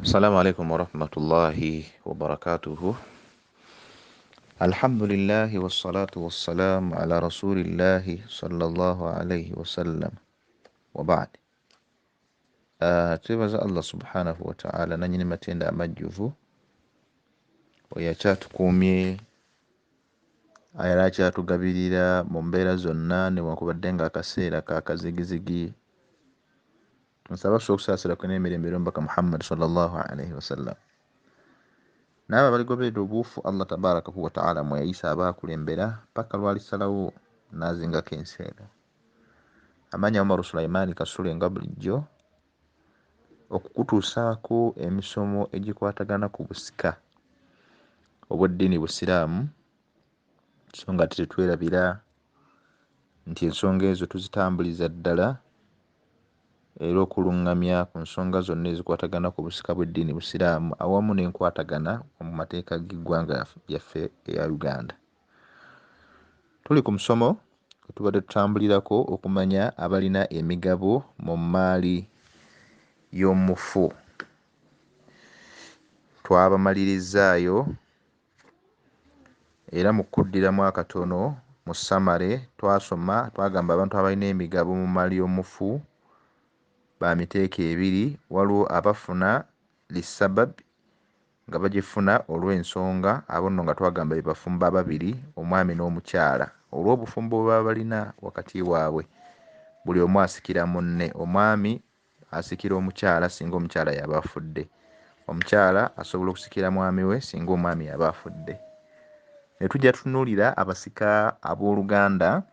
السلام عليكم ورحمة الله وبركاته. الحمد لله والصلاة والسلام على رسول الله صلى الله عليه وسلم وبعد. Twebaza Allah subhanahu wa ta'ala nanyini matenda amajjuvu oyakyatukuumye era akyatugabirira mu mbeera zonna newankubadde nga akaseera kakazigizigi. Nsaba okusaasira ku n'emirembe Omubaka Muhammad sallallahu alaihi wasallam n'abo abaligoberera obuufu Allah tabarakahu wa ta'ala mwe yayisa abaakulembera paka lwalisalawo n'azingako enseera. Amanya Omar Sulaiman Kasule nga bulijjo okukutuusaako emisomo egikwatagana ku busika obw'eddiini Busiraamu, so nga tetwerabira nti ensonga ezo tuzitambuliza ddala era okulungamya ku nsonga zonna ezikwatagana ku busika bw'eddiini Busiraamu awamu n'enkwatagana mu mateeka g'eggwanga lyaffe eya Uganda. Tuli ku musomo tubadde tutambulirako okumanya abalina emigabo mu maali y'omufu. Twabamalirizaayo era mu kuddiramu akatono mu samare twagamba abantu abalina emigabo mu maali y'omufu ba miteeka ebiri. Waliwo abafuna lisabab nga bagifuna olw'ensonga, abo nno nga twagamba be bafumbo ababiri, omwami n'omukyala, olw'obufumbo bwe baba balina wakati waabwe. Buli omu asikira munne, omwami asikira omukyala singa omukyala yaba afudde, omukyala asobola okusikira mwami we singa omwami yaba afudde. Ne tujja tutunuulira abasika abooluganda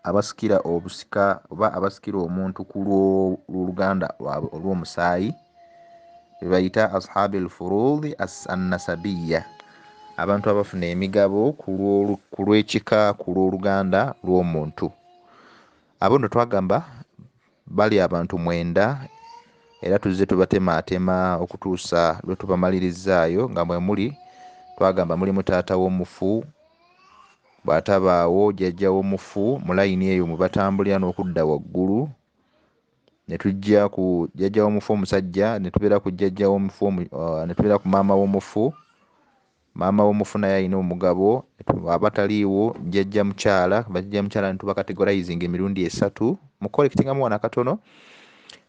abasikira obusika oba abasikira omuntu ku lw'oluganda lwabwe olw'omusaayi, be bayita ashabil furudi an-nasabiyya, abantu abafuna emigabo ku lw'ekika ku lw'oluganda lw'omuntu. Abo nno twagamba bali abantu 9 era tuzze tubatemaatema okutuusa lwe tubamalirizzaayo nga mwe muli twagamba mulimu taata w'omufu, bw'atabaawo jjajja w'omufu mu layini eyo mwe batambulira n'okudda waggulu. Ne tujja ku jjajja w'omufu omusajja, ne tubeera ku jjajja w'omufu ne tubeera ku maama w'omufu. Maama w'omufu naye alina omugabo. Abataliiwo jjajja mukyala, bajjajja mukyala ne tubakategorizinga emirundi 3 mu kolekitingamu wano akatono.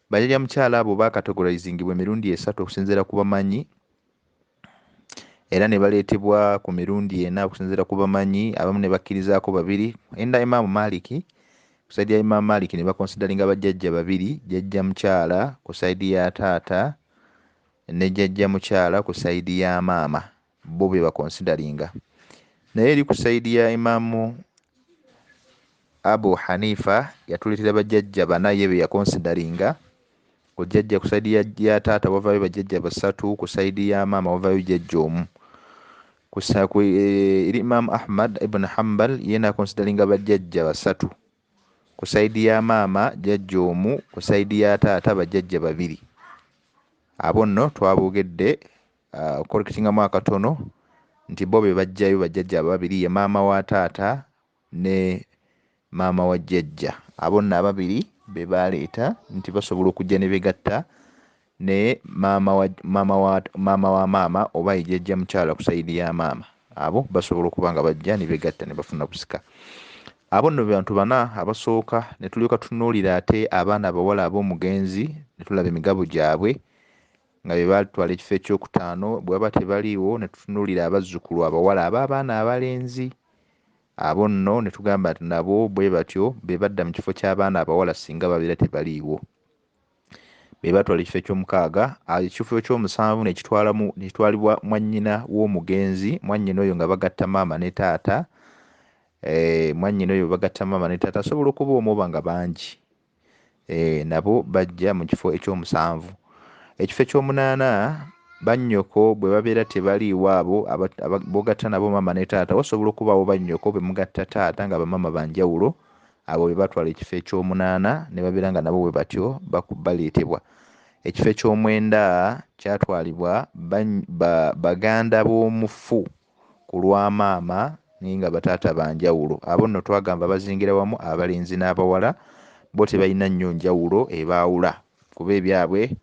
Bajjajja mukyala abo bakategorizingibwa emirundi 3 okusinziira ku bamanyi era ne baleetebwa ku mirundi 4 okusinziira ku bamanyi. Abamu ne bakkirizaako 2. Enda Imaamu Maliki ku saidi ya Imaamu Maliki ne bakonsidaringa bajjajja 2, jjajja mukyala ku saidi ya taata ne jjajja mukyala ku saidi ya maama, bo be bakonsidaringa. Naye eri ku saidi ya Imaamu Abu Hanifa yatuleetera bajjajja 4 ye be yakonsidaringa. Ku jjajja ku saidi ya taata wavaayo bajjajja 3, ku saidi ya maama wavaayo jjajja 1. Eri Imaamu Ahmad ibn Hanbal ye nakonsidaringa bajjajja 3, ku saidi ya maama jjajja 1, ku saidi ya taata bajjajja 2. Abo nno twaboogedde okwolekitingamu akatono nti bo be bajjayo bajjajja 2, ye maama wa taata ne maama wa jjajja. Abo nno 2 be baleeta nti basobola okujja ne begatta ne maama wa maama oba jjajja mukyala ku saidi ya maama. Abo basobola okuba nga bajja ne begatta ne bafuna busika. Abo nno bantu 4 abasooka. Ne tulyoka tutunuulira ate abaana abawala ab'omugenzi ne tulaba emigabo gyabwe nga be batwala ekifo ekyokutaano. Bwe baba tebaliiwo ne tutunuulira abazzukulu abawala ab'abaana abalenzi. Abo nno ne tugamba nti nabo bwe batyo be badda mu kifo ky'abaana abawala singa babeera tebaliiwo, be batwala ekifo eky'omukaaga. Ekifo eky'omusanvu ne kitwalibwa mwannyina w'omugenzi, mwannyina oyo nga bagatta maama ne taata. Mwannyina oyo bagatta maama ne taata asobola okuba omu oba nga bangi, nabo bajja mu kifo ekyomusanvu. Ekifo ekyomunaana bannyoko bwe babeera tebaliiwo, abo bogatta nabo maama ne taata, wasobola okubaawo bannyoko be mugatta taata nga bamaama banjawulo. Abo be batwala ekifo ekyomunaana ne babeera nga nabo bwe batyo baleetebwa. Ekifo eky'omwenda kyatwalibwa baganda b'omufu ku lwa maama naye nga bataata banjawulo. Abo nno twagamba bazingira wamu abalenzi n'abawala, bo tebalina nnyo njawulo ebaawula kuba ebyabwe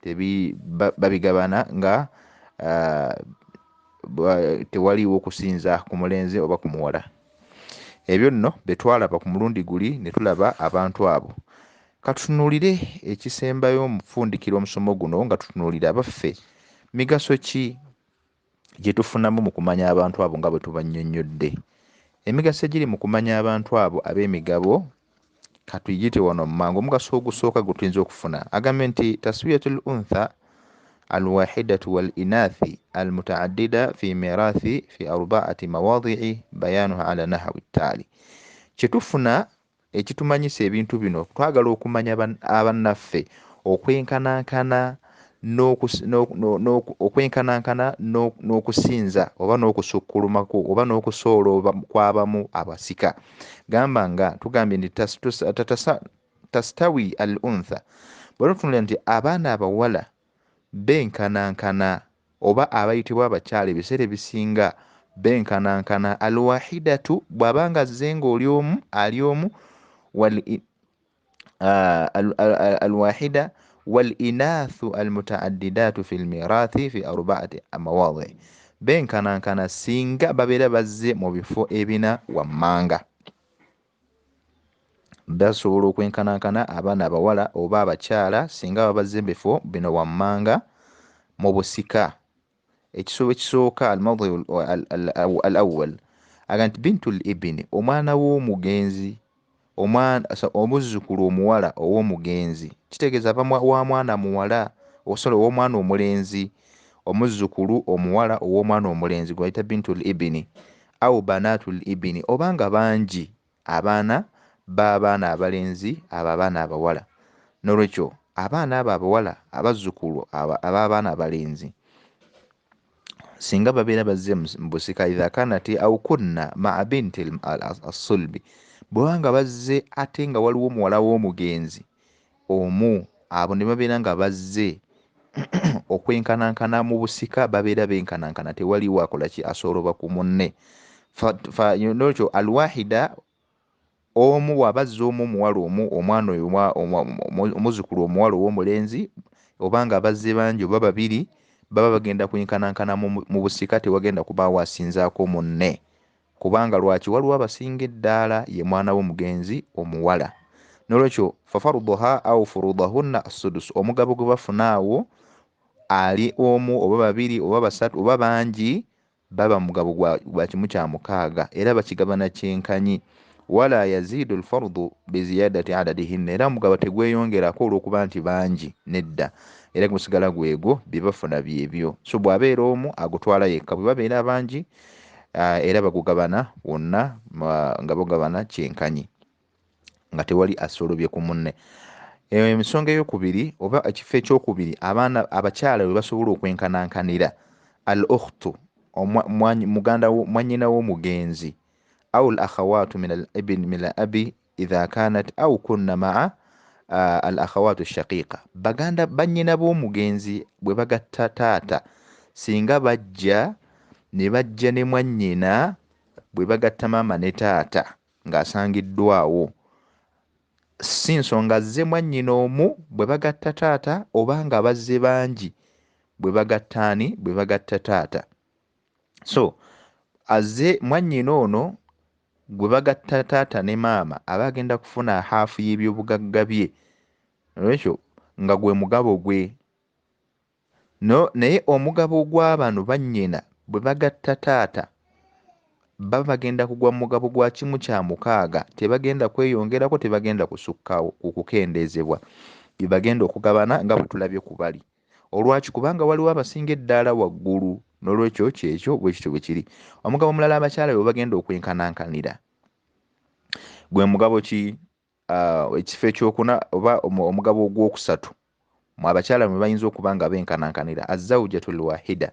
babigabana nga tewaliwo kusinza ku mulenzi oba ku muwala. Ebyo nno betwalaba ku mulundi guli ne tulaba abantu abo. Katutunuulire ekisembayo omufundikiro omusomo guno nga tutunuulira abaffe migaso ki gye tufunamu mu kumanya abantu abo nga bwe tubannyonnyodde. Emigaso egiri mu kumanya abantu abo ab'emigabo katuyite wano mu mangu. Omugaso ogusooka gwe tuyinza okufuna agambye nti taswiyatul untha alwahidatu wal inathi almutaaddida fi mirathi fi arbaati mawadii bayanuha ala nahwi ttaali. Kyetufuna ekitumanyisa ebintu bino, twagala okumanya abannaffe okwenkanankana n'okusinza oba n'okusukkulumako oba n'okusoola kwabamu abasika. Gamba nga tugambye nti tastawi al untha, bwe tutunulira nti abaana abawala benkanankana oba abayitibwa abakyala ebiseera ebisinga benkanankana. Alwahidatu bw'abanga azze ng'oli omu alwahida wal inathu almutaaddidatu fi lmirathi fi arbaati mawadhi, benkanankana singa babeera bazze mu bifo ebina wammanga. Basobola okwenkanankana abaana abawala oba abakyala singa baba bazze mu bifo bino wammanga mu busika. Ekisobo ekisooka almadhi alawwal aga nti bintul ibini, omwana w'omugenzi, omuzzukulu omuwala ow'omugenzi. Kitegeeza ava wa mwana muwala ow'omwana omulenzi, omuzzukulu omuwala ow'omwana omulenzi gwayita bintul ibini au banatul ibini, obanga bangi abaana b'abaana abalenzi abo abaana abawala. N'olwekyo abaana abo abawala abazzukulu ab'abaana abalenzi singa babeera bazze mu busika idha kanati au kunna maa binti as-sulbi, bwebanga bazze ate nga waliwo muwala w'omugenzi omu, abo ne babeera nga bazze okwenkanankana mu busika, babeera benkanankana, tewaliwo akola ki asooloba ku munne. N'olwekyo alwahida omu wabazze omuwala omwana oyo omuzzukulu omuwala ow'omulenzi, obanga bazze bangi oba babiri, baba bagenda kwenkanankana mu busika, tewagenda kubaawo asinzaako munne. Kubanga lwaki? Waliwo abasinga eddaala ye mwana w'omugenzi omuwala. N'olwekyo fafarduha au furudahunna as-sudus, omugabo gwe bafuna awo ali omu oba babiri oba basatu oba bangi, baba mugabo gwa kimu kya mukaaga era bakigabana kyenkanyi. Wala yazidu alfardu biziyadati adadihinna, era mugabo tegweyongerako olw'okuba nti bangi, nedda, era gusigala gwegwo bye bafuna byebyo. So bw'abeera omu agutwala yekka, bwe babeera bangi era bagugabana wonna nga bagabana kyenkanyi nga tewali asolobye ku munne. Ensonga ey'okubiri oba ekifo ekyokubiri abakyala we basobola okwenkanankanira al ukhtu, mwannyina w'omugenzi, au al akhawatu min al ibn min al abi idha kanat au kunna maa al akhawatu shaqiqa, bannyina b'omugenzi bwe bagatta taata singa bajja ne bajja ne mwannyina, bwe bagatta maama ne taata ng'asangiddwawo, si nsonga azze mwannyina omu bwe bagatta taata, oba nga bazze bangi bwe bagatta ani? Bwe bagatta taata. So azze mwannyina ono gwe bagatta taata ne maama aba agenda kufuna haafu y'ebyobugagga bye, olwekyo nga gwe mugabo gwe. Naye omugabo gw'abano bannyina bwe bagatta taata, baba bagenda kugwa mu mugabo gwa kimu kya mukaaga, tebagenda kweyongerako, tebagenda kusukkawo ku kukendeezebwa, bye bagenda okugabana nga bwe tulabye ku bali. Olwaki? Kubanga waliwo abasinga eddaala waggulu, n'olwekyo kyekyo bwe kityo bwe kiri. Omugabo omulala abakyala bwe bagenda okwenkanankanira gwe mugabo ki? Ekifo ekyokuna oba omugabo ogwokusatu mu abakyala mwe bayinza okuba nga benkanankanira azawjatul wahida,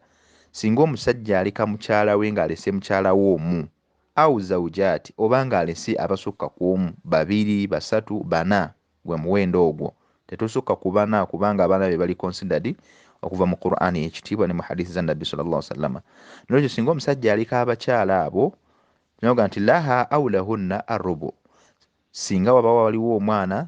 singa omusajja aleka mukyala we ng'alese mukyala we omu, au zawjaati, oba ng'alese abasukka ku omu, babiri, basatu, bana, gwe muwendo ogwo. Tetusukka ku bana kubanga abaana be bali considered okuva mu Qur'ani ekitiibwa ne mu hadithi za Nabbi sallallahu alaihi wasallam. N'olwekyo singa omusajja aleka abakyala abo, noga nti laha au lahunna arrubu, singa waba waliwo omwana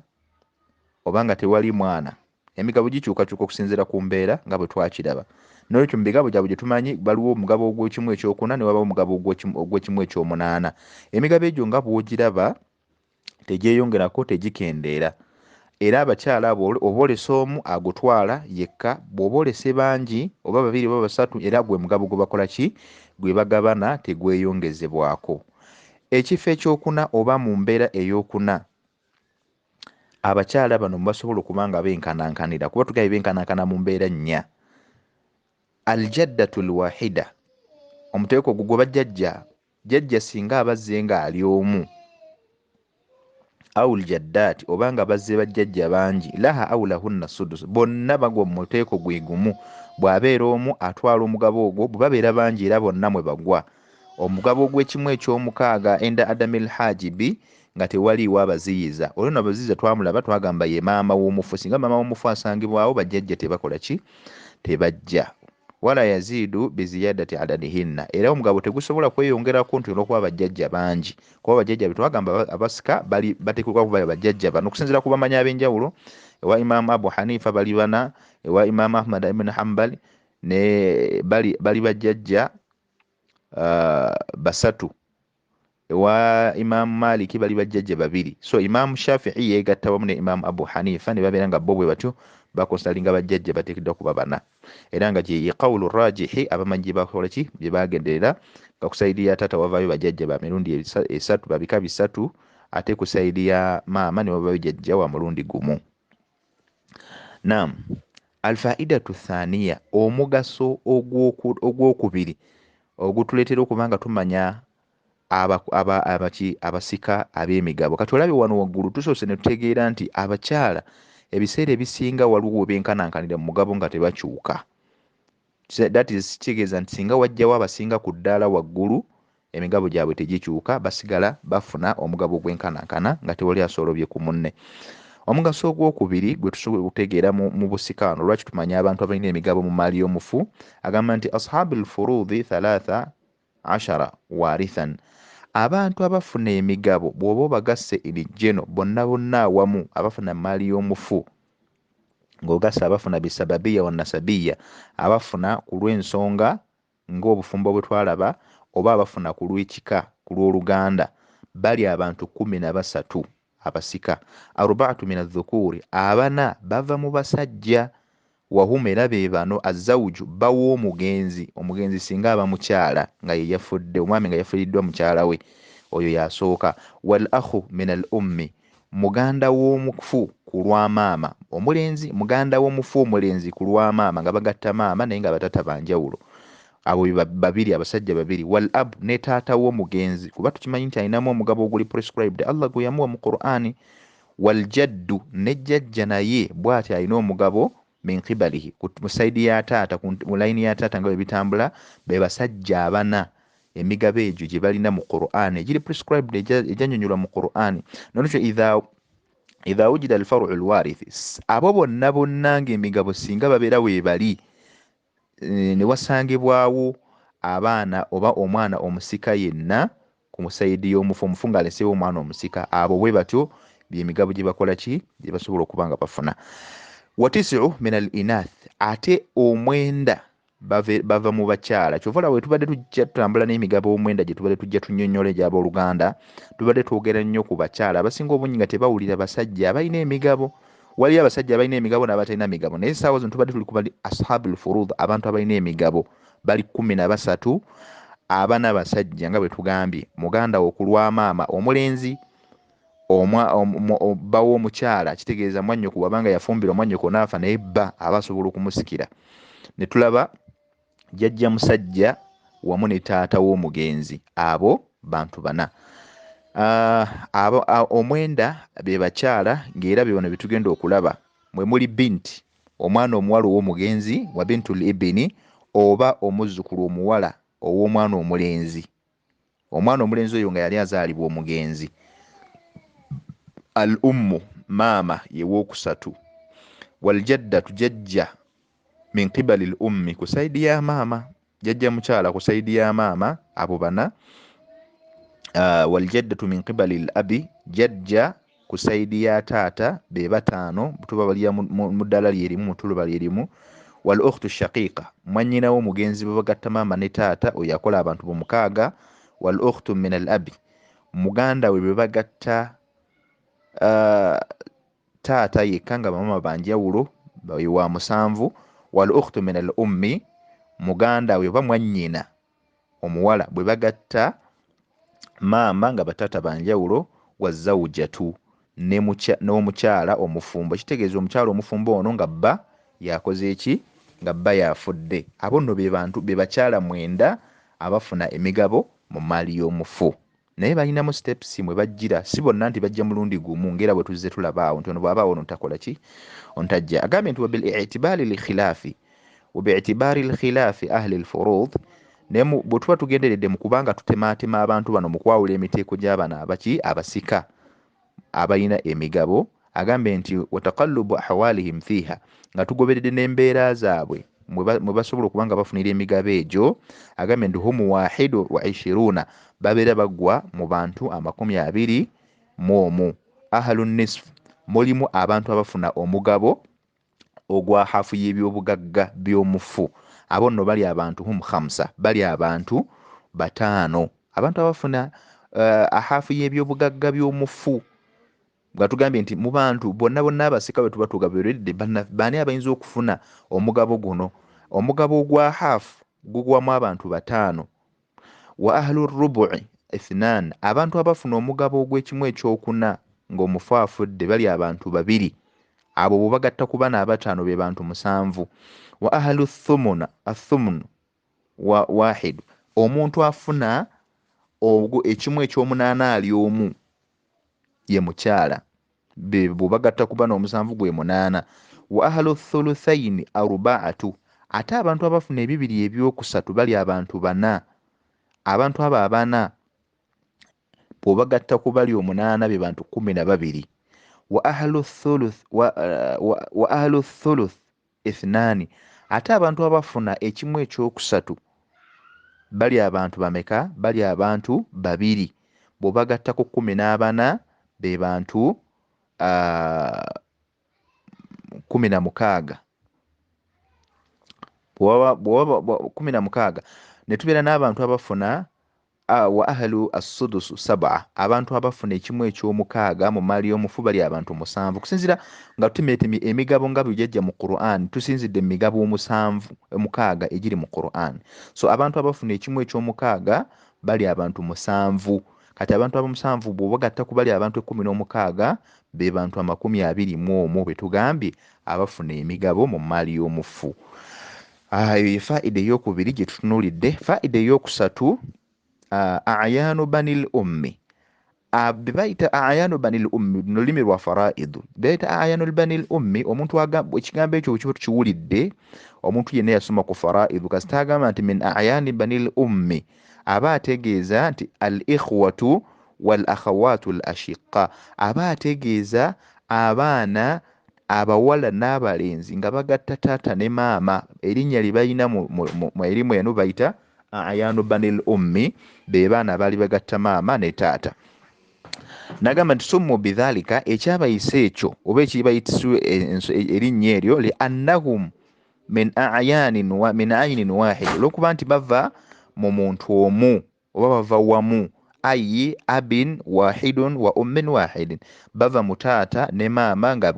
oba nga tewali mwana, emigabo gikyukakyuka okusinziira ku mbeera nga bwe twakiraba. N'olwekyo mu bigabo gyabwe gye tumanyi baliwo omugabo ogw'ekimu ekyokuna ne wabawo omugabo ogw'ekimu ekyomunaana. Emigabo egyo nga bw'ogiraba tegyeyongerako, tegikendeera. Era abakyala abo oba olesa omu agutwala yekka, bw'oba olese bangi oba babiri oba basatu, era gwe mugabo gwe bakola ki, gwe bagabana, tegweyongezebwako. Ekifo ekyokuna oba mu mbeera ey'okuna, abakyala bano basobola okuba nga benkanankanira, kuba tugabe benkanankana mu mbeera nnya. Aljaddatu lwahida, omuteeko ogwo gwe bajjajja, jjajja singa abazze nga ali omu, awul jaddaati oba nga bazze bajjajja bangi, laha awulahunna sudus, bonna bagwa mu muteeko gwe gumu. Bw'abeera omu atwala omugabo ogwo, bwe babeera bangi era bonna mwe bagwa. Omugabo ogw'ekimu eky'omukaaga enda adamil hajibi, nga tewaliiwo abaziyiza. Olwo abaziyiza twamulaba twagamba ye maama w'omufu. Singa maama w'omufu asangibwawo, bajjajja tebakola ki, tebajja. Wala yaziidu biziyadati adadihinna, era omugabo tegusobola kweyongerako nti olw'okuba bajjajja bangi, kuba bajjajja betwagamba abasika bateekwa kuba bajjajja bano okusinziira ku bamanyi ab'enjawulo. Ewa Imaamu Abu Hanifa bali bana, ewa Imaamu Ahmad ibn Hanbal ne bali bajjajja basatu, ewa Imaamu Maliki bali bajjajja babiri. So Imaamu Shafi'i yeegatta wamu ne Imaamu Abu Hanifa ne babeera nga bo bwe batyo bakonsalinga bajjajja bateekeddwa kuba bana, era nga gye qawlu rajihi abamanyi bakola ki, bye bagenderera. Nga ku sayidi ya taata wavaayo bajjajja ba mirundi esatu, babika bisatu, ate ku sayidi ya maama ne wavaayo jjajja wa mulundi gumu. Naam, alfaidatu thaniya, omugaso ogwokubiri ogutuleetera okuba nga tumanya abasika ab'emigabo. Kati olabe wano waggulu tusoose ne tutegeera nti abakyala ebiseera ebisinga waliwo we benkanankanira mu mugabo nga tebakyuka. That is kitegeeza nti singa wajjawo abasinga ku ddaala waggulu, emigabo gyabwe tegikyuka, basigala bafuna omugabo ogwenkanankana nga tewali asolobye ku munne. Omugaso ogwokubiri gwe tusobola okutegeera mu busika wano, lwaki tumanya abantu abalina emigabo mu maali y'omufu, agamba nti ashabu lfurudi 13 warithan, abantu abafuna emigabo bw'oba obagasse erijjeno bonna bonna awamu abafuna maali y'omufu, ng'ogassa abafuna bisababiya wa nasabiya, abafuna ku lw'ensonga ng'obufumbo bwe twalaba, oba abafuna ku lw'ekika, ku lw'oluganda, bali abantu 13 abasika. Arbaatu min adh-dhukuri, abana bava mu basajja, wahum era be bano azawuju bawo omugenzi. Omugenzi singa aba mukyala nga ye yafudde, omwami nga yafuliddwa mukyala we, oyo yasooka. Wal akhu min al ummi, muganda w'omufu ku lwa maama omulenzi, muganda w'omufu omulenzi ku lwa maama, nga bagatta maama naye nga batata banjawulo. Abo babiri, abasajja babiri. Wal ab, ne taata w'omugenzi, kuba tukimanyi nti alinamu omugabo oguli prescribed, Allah gwe yamuwa mu Qur'ani. Wal jaddu, ne jjajja naye bw'ati alina omugabo min qibalihi, mu sayidi ya taata, mu layini ya taata nga bwe bitambula, be basajja abana. Emigabo egyo gye balina mu Qur'ani egiri prescribed, egyannyonnyola mu Qur'ani. Nolwekyo idha wujida alfaru alwarith, abo bonna bonna ng'emigabo singa babeera weebali, ne wasangibwawo abaana oba omwana omusika yenna ku musayidi y'omufu, omufu ng'aleseewo omwana omusika, abo bwe batyo byemigabo gye bakola ki, gye basobola okuba nga bafuna. Watisiu min al inath, ate omwenda bava mu bakyala. Kyova olaba bwe tubadde tujja tutambula n'emigabo omwenda gye tubadde tujja tunnyonnyola egy'abooluganda, tubadde twogera nnyo ku bakyala abasinga obungi nga tebawulira basajja abalina emigabo. Waliyo abasajja abalina emigabo n'abatalina migabo, naye essaawa zino tubadde tuli ku bali ashabul furud, abantu abalina emigabo bali 13, abana basajja nga bwe tugambye, muganda wo ku lwa maama omulenzi, bba w'omukyala, kitegeeza mwannyoko wabanga yafumbira omwannyoko n'afa naye bba aba asobola okumusikira. Ne tulaba jjajja musajja wamu ne taata w'omugenzi, abo bantu bana. Omwenda be bakyala, ng'era byono bitugenda okulaba, mwe muli binti, omwana omuwala ow'omugenzi, wa bintul ibini, oba omuzzukulu omuwala ow'omwana omulenzi. Omwana omulenzi oyo nga yali azaalibwa omugenzi. Al ummu, maama ye wookusatu. Wal jaddatu, jjajja min qibali al ummi, ku sayidi ya maama, jjajja mukyala ku sayidi ya maama, abo bana. Wal jaddatu min qibali al abi, jjajja kusaidia taata be bataano tubabalira mu ddala lyerimu mu tuluba lyerimu. Wal ukhtu shaqiqa mwanyinawo mugenzi babagatta maama ne taata oyo yakola abantu b'omukaaga. Wal ukhtu min al abi muganda we bebagatta taata yekka nga bamama banjawulo wa musanvu. Wal ukhtu min al ummi muganda we oba mwannyina omuwala bwe bagatta maama nga bataata banjawulo. Wa zawjatu n'omukyala omufumbo kitegeeza omukyala omufumbo ono nga bba yakoze eki nga bba yafudde. Abo nno be bantu be bakyala 9 abafuna emigabo mu maali y'omufu naye balinamu steps mwe bajjira si bonna nti bajja mulundi gumu ngera bwe tuzze tulabaawo nti ono bw'abaawo ono takola ki ontajja agambye nti wabil-i'tibaari likhilafi wabi-i'tibaari likhilafi ahli al-furud naye bwe tuba tugenderedde mu kubanga tutemaatema abantu bano mu kwawula emiteeko gy'abana abasika abalina emigabo agambe nti wataqallubu ahwalihim fiha nga tugoberedde n'embeera zaabwe mwe basobola okuba nga bafunira emigabo egyo. Agambe nti hum 21 babeera bagwa mu bantu 21. Ahlu nisf mulimu abantu abafuna omugabo ogwa hafu y'ebyobugagga by'omufu. Abo nno bali abantu hum 5 bali abantu 5 abantu abafuna hafu y'ebyobugagga by'omufu nga tugambye nti mu bantu bonna abasika bwe tuba tugabiridde bani abayinza okufuna omugabo guno. Omugabo ogwa hafu gugwamu abantu 5. Wa ahlu rubu'i 2 abantu abafuna omugabo ogw'ekimu ekyokuna ng'omufu afudde bali abantu 2 abo bo bagatta ku bana 5 be bantu 7. Wa ahlu thumun wa wahid omuntu afuna ekimu ekyomunaana ali omu ye mukyala bo bagatta ku bana 7 gwe 8. Wa ahlu thuluthaini 4 ate abantu abafuna ebibiri ebyokusatu bali abantu 4 abantu abo 4 bo bagatta ku bali 8 be bantu 12. Wa ahlu thuluth 2 ate abantu abafuna ekimu ekyokusatu bali abantu bameka bali abantu 2 bo bagatta ku 14 be bantu 16. bw'oba 16 ne tubeera n'abantu abafuna wa ahlu as-sudus 7 abantu abafuna ekimu eky'omukaaga mu maali y'omufu bali abantu 7 kusinzira nga tutemete emigabo nga bujjajja mu Qur'an tusinzidde emigabo 7 egiri mu Qur'an. So abantu abafuna ekimu eky'omukaaga bali abantu 7 kati abantu abo 7 bw'obagatta ku bali abantu 16 be bantu 21 be tugambye abafuna emigabo mu maali y'omufu. Ayo ye faida ey'okubiri gye tutunuulidde. Faida ey'okusatu ayanu banil ummi bebayita ayanu banil ummi mu lulimi lwa faraidu bebayita ayanu banil ummi omuntu ekigambo ekyo kiba tukiwulidde omuntu yenna yasoma ku faraidu kasita agamba nti min ayani banil ummi aba ategeeza nti al ikhwatu wal akhawatu al ashiqa aba ategeeza abaana abawala n'abalenzi nga bagatta taata ne maama erinnya lye balina mu erimu eno bayita ayanu banil ummi be baana bali bagatta maama ne taata. Nagamba nti summu bidhalika ekyabayise ekyo oba ekibayitisiwe erinnya eryo li annahum min ayinin wahid olw'okuba nti bava mu muntu omu oba bava wamu ayi abin wahidun wa ummin wahidin bava mu taata ne maama nga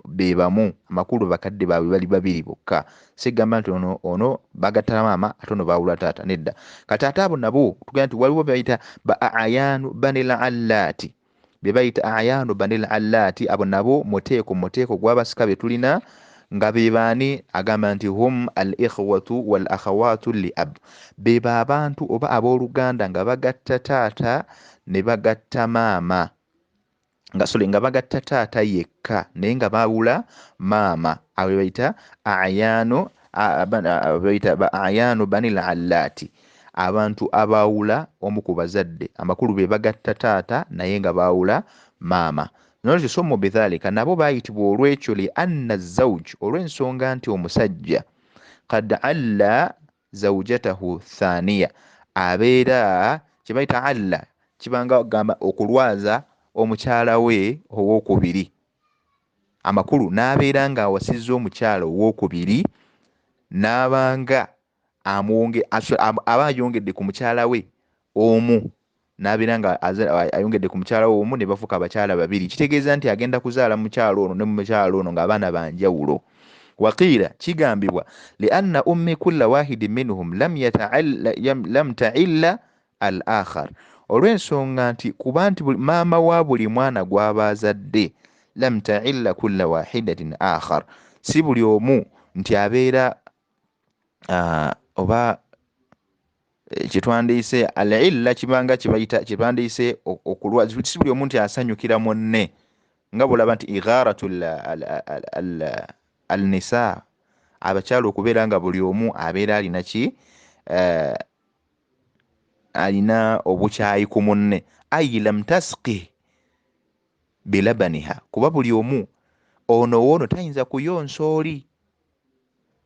be bamu amakulu bakadde baabwe bali 2 bokka sigamba nti ono bagatta maama ate ono baawula taata nedda. Kati ate abo nabo tugamba nti waliwo bayita ba ayanu banil allati be bayita ayanu banil allati abo nabo muteeko gw'abasika be tulina nga be baani agamba nti hum al ikhwatu wal akhawatu li ab be abantu oba abooluganda nga bagatta taata ne bagatta maama nga bagatta taata yekka naye nga baawula maama abo bayita ayanu banil allati abantu abaawula omu ku bazadde amakulu be bagatta taata naye nga baawula maama. Nolwekyo somo bidhalika nabo baayitibwa olw'ekyo li anna zawj olw'ensonga nti omusajja qad alla zawjatahu thaniya abeera kye bayita alla kibanga gamba okulwaza omukyala we owookubiri, amakulu n'abeera nga awasizza omukyala owookubiri n'abanga aba ayongedde ku mukyala we omu, n'abeera nga ayongedde ku mukyala we omu ne bafuuka abakyala babiri, kitegeeza nti agenda kuzaala mukyala ono ne mukyala ono ng'abaana banjawulo. Waqiila, kigambibwa lianna ummi kulla wahidin minhum lam ta'illa al akhar, olw'ensonga nti kuba nti maama wa buli mwana gw'abaazadde lam ta'illa kulla wahidatin akhar, si buli omu nti abeera oba kyetwandiise al-illa kibanga kyetwandiise okulwa, si buli omu nti asanyukira munne, nga bw'olaba nti igharatu al-nisa, abakyala okubeera nga buli omu abeera alina ki, alina obukyayi ku munne. Ay lam tasqi bilabaniha, kuba buli omu ono woono tayinza kuyonsa oli,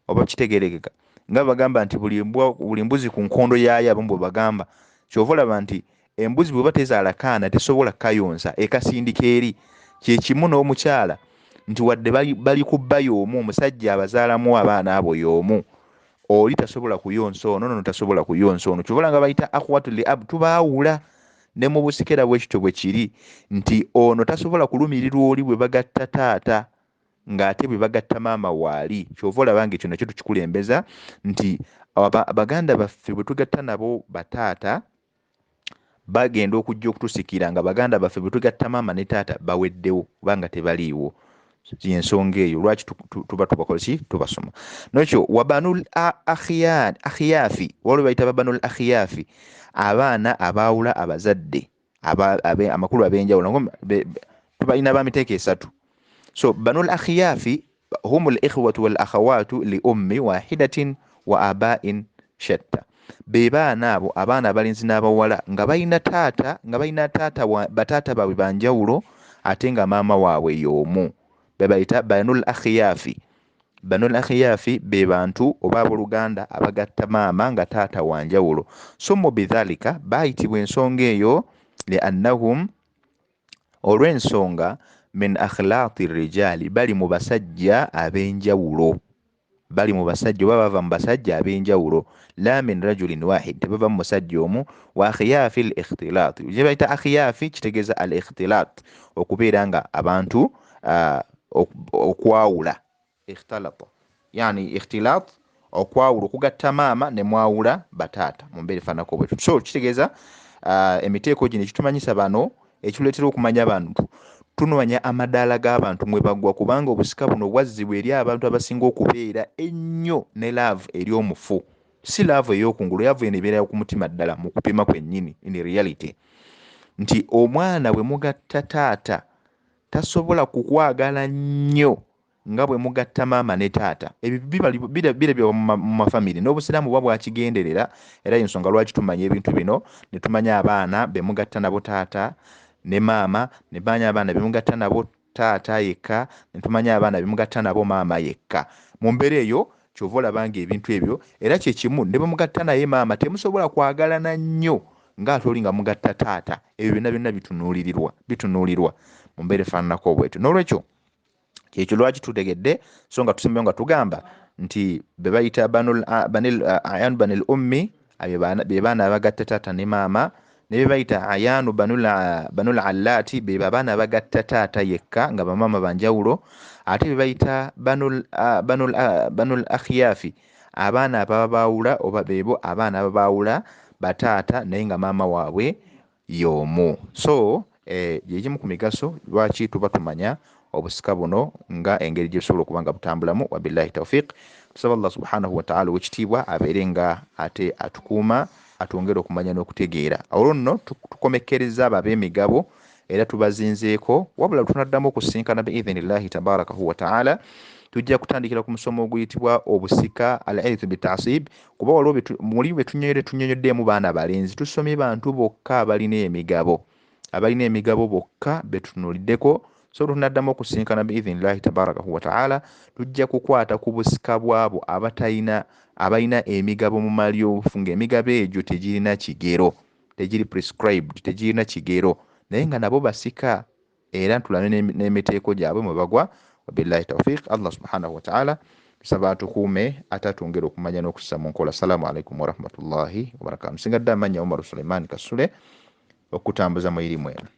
oba kitegerekeka nga bagamba nti buli mbuzi ku nkondo yaayo, abamu bwe bagamba. Kyova olaba nti embuzi bweba tezaala kaana tesobola kayonsa, ekasindika eri. Kyekimu n'omukyala nti wadde bali ku bba y'omu, omusajja abazaalamu abaana abo y'omu, oli tasobola kuyonsa ono, nono tasobola kuyonsa ono. Kyova nga bayita akhwatu li ab, tubaawula. Ne mu busikera bwekityo bwe kiri nti ono tasobola kulumirirwa oli bwe bagatta taata ng'ate bwe bagatta maama waali. Kyova olaba nga ekyo nakyo tukikulembeza nti baganda baffe bwe tugatta nabo bataata bagenda okujja okutusikira nga baganda baffe bwe tugatta maama ne taata baweddewo kubanga tebaliiwo. Y'ensonga eyo lwaki tuba tubakolaki, tubasoma. Nokyo wabanul akhiyaafi, waliwo bayita babanul akhiyaafi, abaana abaawula abazadde amakulu ab'enjawulo, tubalina bamiteeka esatu. So banul akhiyaafi hum al ikhwatu wal akhawatu li ummi wahidatin wa abain shatta, be baana abo abaana abalenzi n'abawala nga balina taata bataata baabwe banjawulo ate nga maama waabwe y'omu, bebayita banul akhiyaafi. Banul akhiyaafi be bantu oba abooluganda abagatta maama nga taata wanjawulo. Summu bidhalika, baayitibwa ensonga eyo liannahum, olw'ensonga min akhlaaqi rijaali, bali mu basajja ab'enjawulo, bali mu basajja oba bava mu basajja ab'enjawulo. La min rajulin wahid, tebava mu musajja omu. Wa akhiyaafi al ikhtilaat, gye bayita akhiyaafi kitegeeza al ikhtilaat, okubeera nga abantu okwawula. Ikhtalata yani ikhtilaat, okwawula, okugatta maama ne mwawula bataata mu mbeera efaanako bwetyo. So kitegeeza emiteeko gino ekitumanyisa bano, ekiruleetera okumanya abantu, tunoonya amadaala g'abantu mwe baggwa, kubanga obusika buno bwazzibwa eri abantu abasinga okubeera ennyo ne laavu eri omufu. Si laavu ey'okungulu, laavu eno ebeera ku mutima ddala mu kupima kwennyini, in reality, nti omwana bwe mugatta taata tasobola kukwagala nnyo nga bwe mugatta maama ne taata. Ebyo birabibwa mu mafamire, n'obusiraamu bwa bwakigenderera, era y'ensonga lwaki tumanya ebintu bino, ne tumanya abaana be mugatta nabo taata ne maama, ne tumanya abaana be mugatta nabo taata yekka, ne tumanya abaana be mugatta nabo maama yekka. Mu mbeera eyo kyova olabanga ebintu ebyo, era kye kimu ne bwe mugatta naye maama temusobola kwagalana nnyo ng'ate oli nga mugatta taata. Ebyo byonna bitunuulirwa mu mbeera efaananako bwetyo. N'olwekyo kyekyo lwaki tutegedde, so nga tusembeyo nga tugamba nti be bayita ayanu banil ummi, be baana abagatta taata ne maama, ne be bayita ayanu banul allaati, be baana abagatta taata yekka nga bamaama banjawulo, ate be bayita banul akhiyaafi, abaana ababaawula oba beebo abaana ababaawula bataata naye nga maama waabwe y'omu. So gyegimu ku migaso lwaki tuba tumanya obusika buno nga engeri gye busobola okuba nga butambulamu. Wabillahi tawfiq. Tusaba Allah subhanahu wa ta'ala ow'ekitiibwa abeere nga ate atukuuma, atwongere okumanya n'okutegeera. Olwo nno tukomekkereza abo ab'emigabo era tubazinzeeko, wabula tunaddamu okusinkana biidhinillahi tabarakahu wa ta'ala. Tujja kutandikira ku musomo oguyitibwa obusika al-irth bitasib, kuba waliwo muli bwe tunyonyoddeemu baana balenzi, tusomye bantu bokka abalina emigabo bokka betunuuliddeko. So tunaddamu okusinkana biidhinillahi tabarakahu wa ta'ala, tujja kukwata ku busika bwabo abalina emigabo mu malyobufu, ng'emigabo egyo tegirina kigero, tegiri prescribed, tegirina kigero, naye nga nabo basika era ntulabe n'emiteeko gyabwe mwe bagwa. Wabillahi tawfiq. Allah subhanahu wa ta'ala tusaba atukuume ate atwongere okumanya n'okussa mu nkola. Assalamu alaikum warahmatullahi wabarakatuh. Nsingadde amanya Omar Suleiman Kasule okutambuza mu irimu eno.